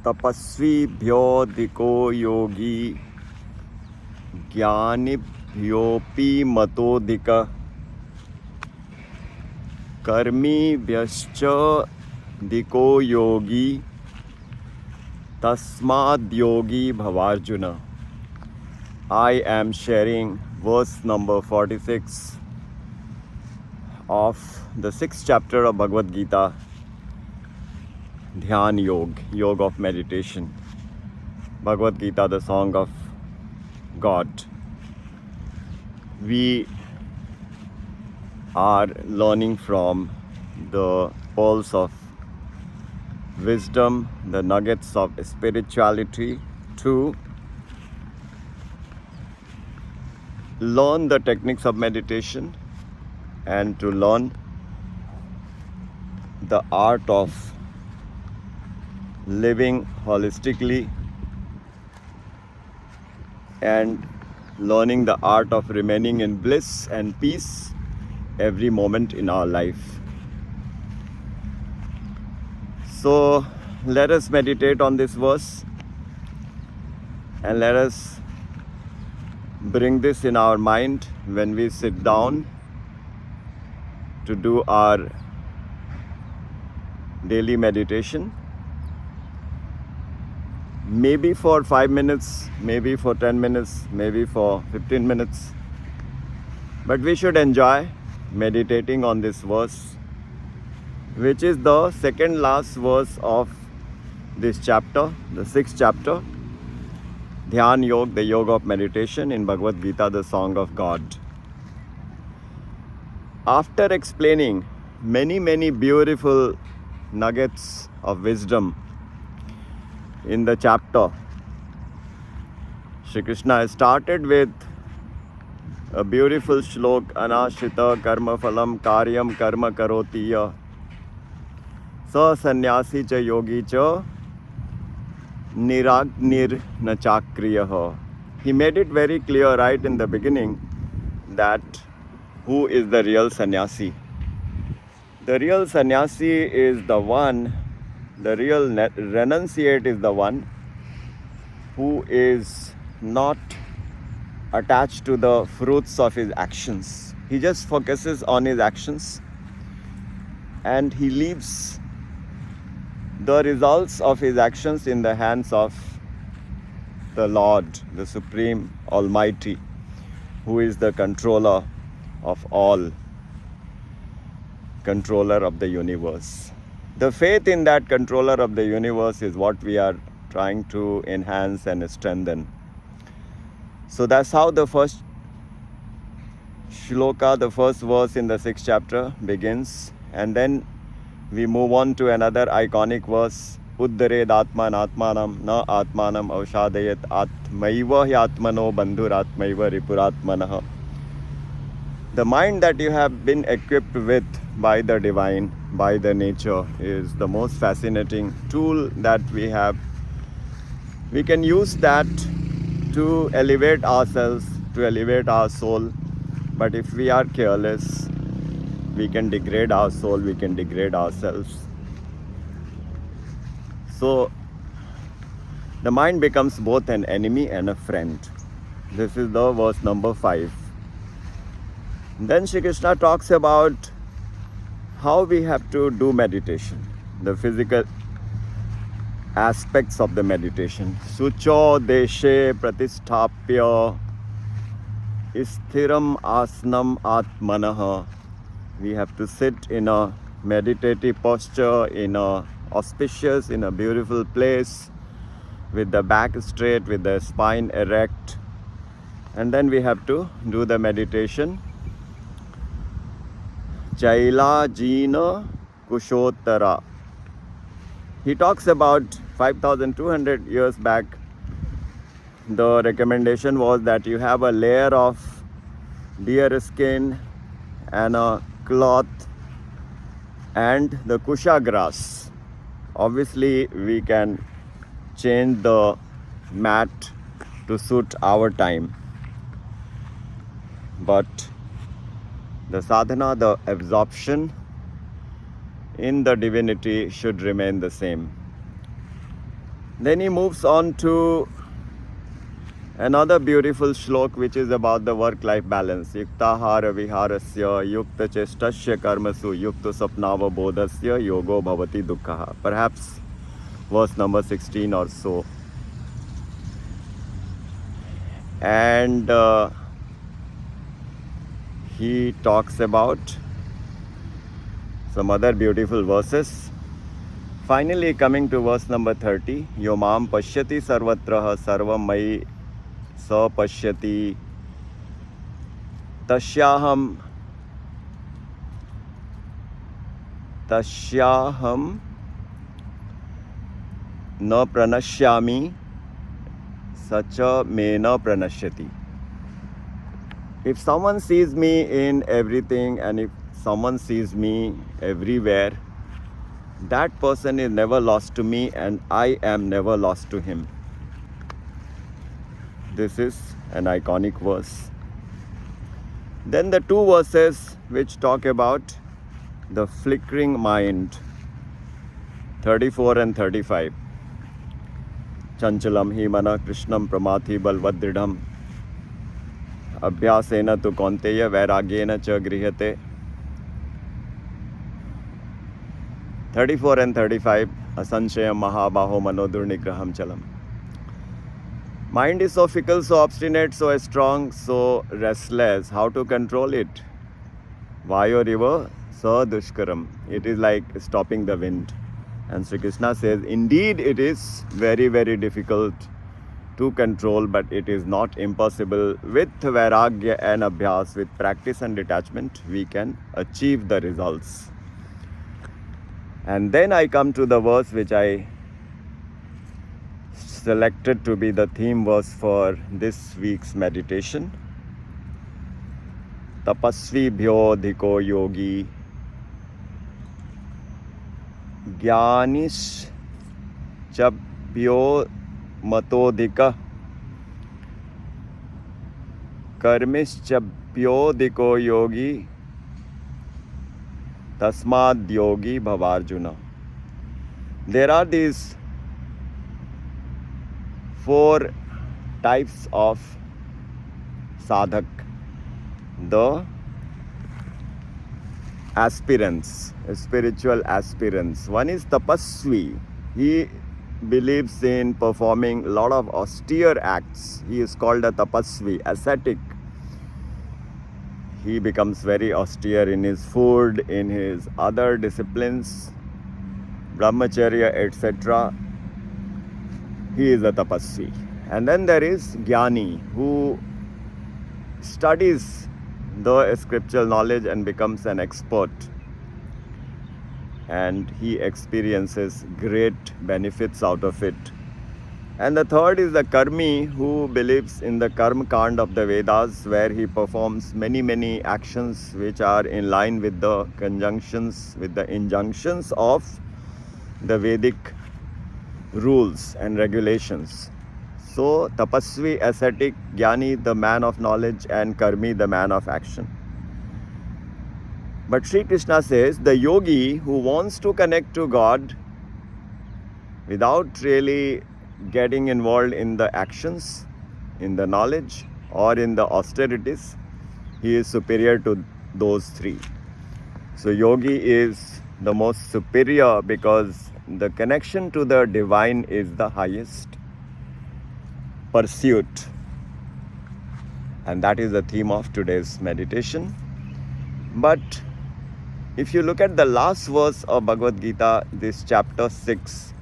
तपस्वीभ्योऽधिको Yogi ज्ञानिभ्योऽपि मतोऽधिकः कर्मिभ्यश्चाधिको Yogi तस्माद्योगी भवार्जुन. I am sharing verse number 46 of the 6th chapter of Bhagavad Gita, Dhyan Yoga of meditation. Bhagavad Gita, the song of God. We are learning from the pearls of wisdom, the nuggets of spirituality, to learn the techniques of meditation and to learn the art of living holistically and learning the art of remaining in bliss and peace every moment in our life. So let us meditate on this verse and let us bring this in our mind when we sit down to do our daily meditation. Maybe for 5 minutes, maybe for 10 minutes, maybe for 15 minutes. But we should enjoy meditating on this verse, which is the second last verse of this chapter, the 6th chapter, Dhyan Yoga, the yoga of meditation in Bhagavad Gita, the song of God. After explaining many beautiful nuggets of wisdom in the chapter, Shri Krishna started with a beautiful shlok, Anashrita karma phalam karyam karma karoti ya sa sannyasi cha yogi cha niragnir na chakriyaha. He made it very clear right in the beginning that who is the real sannyasi. The real sannyasi is the one, the real renunciate is the one who is not attached to the fruits of his actions. He just focuses on his actions and he leaves the results of his actions in the hands of the Lord, the Supreme Almighty, who is the controller of all, controller of the universe. The faith in that controller of the universe is what we are trying to enhance and strengthen. So that's how the first shloka, the first verse in the 6th chapter begins. And then we move on to another iconic verse. Uddared atman atmanam na atmanam avshadayat atmaiva hi atmano bandhur atmaiva ripuratmanah. The mind that you have been equipped with by the divine, by the nature, is the most fascinating tool that we have. We can use that to elevate ourselves, to elevate our soul. But if we are careless, we can degrade our soul, we can degrade ourselves. So the mind becomes both an enemy and a friend. This is the verse number 5. Then Shri Krishna talks about how we have to do meditation, the physical aspects of the meditation. Sucho deshe pratisthapya sthiram asnam atmanah. We have to sit in a meditative posture, in a auspicious, in a beautiful place, with the back straight, with the spine erect. And then we have to do the meditation. Chaila Jina Kushottara. He talks about 5,200 years back. The recommendation was that you have a layer of deer skin and a cloth and the kusha grass. Obviously, we can change the mat to suit our time. But the sadhana, the absorption in the divinity should remain the same. Then he moves on to another beautiful shlok which is about the work-life balance. Yuktahara viharasya yukta chestasya karmasu yukta sapnava bodhasya yogo bhavati dukkha. Perhaps verse number 16 or so. And he talks about some other beautiful verses. Finally, coming to verse number 30, Yomam pashyati sarvatraha sarvam mai sa pashyati tashyaham na pranashyami sacha me na pranashyati. If someone sees me in everything and if someone sees me everywhere, that person is never lost to me and I am never lost to him. This is an iconic verse. Then the two verses which talk about the flickering mind, 34 and 35. Chanchalam hi mana krishnam pramathi balvadridham abhyasena tu kaunteya vairagyena cha grihate. 34 and 35. Asanshayam mahabaho manodurnigraham chalam. Mind is so fickle, so obstinate, so strong, so restless. How to control it? Vayo river sa dushkaram. It is like stopping the wind. And Sri Krishna says, indeed it is very, very difficult to control, but it is not impossible. With vairagya and abhyas, with practice and detachment, we can achieve the results. And then I come to the verse which I selected to be the theme verse for this week's meditation. Tapasvi bhyo dhiko yogi Gyanish chabhyo matodhika Karmish chabhyo dhiko yogi Tasmad yogi bhavarjuna. There are these 4 types of sadhak. The aspirants, spiritual aspirants. One is tapasvi. He believes in performing a lot of austere acts. He is called a tapasvi, ascetic. He becomes very austere in his food, in his other disciplines, brahmacharya, etc. He is a tapasvi. And then there is jnani, who studies the scriptural knowledge and becomes an expert. And he experiences great benefits out of it. And the third is the karmi, who believes in the karma kand of the Vedas, where he performs many actions which are in line with the conjunctions, with the injunctions of the Vedic rules and regulations. So, tapasvi, ascetic, jnani, the man of knowledge, and karmi, the man of action. But Sri Krishna says the yogi who wants to connect to God without really getting involved in the actions, in the knowledge, or in the austerities, he is superior to those 3. So, yogi is the most superior because the connection to the divine is the highest pursuit. And that is the theme of today's meditation. But if you look at the last verse of Bhagavad Gita, this chapter 6,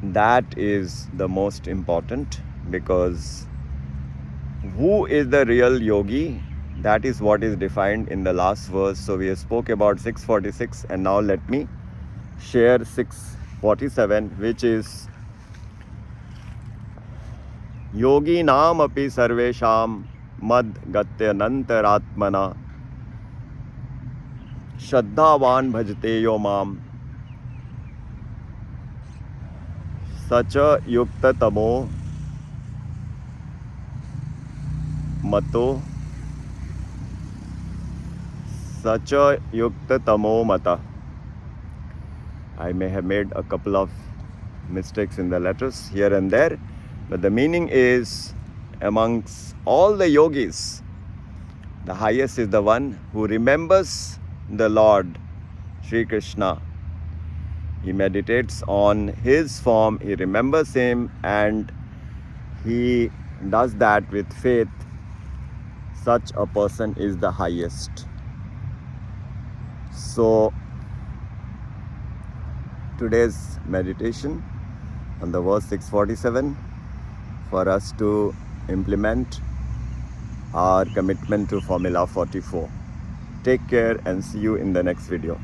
that is the most important, because who is the real yogi? That is what is defined in the last verse. So we spoke about 646, and now let me share 647, which is Yogi Nam api sarvesham mad gatyanantaratmana Shraddhavan bhajate yo mam sacha yukta tamo mato sacha yukta tamo mata. I may have made a couple of mistakes in the letters here and there, but the meaning is, amongst all the yogis, the highest is the one who remembers the Lord Sri Krishna. He meditates on his form, he remembers him, and he does that with faith. Such a person is the highest. So today's meditation on the verse 647, for us to implement our commitment to Formula 44. Take care and see you in the next video.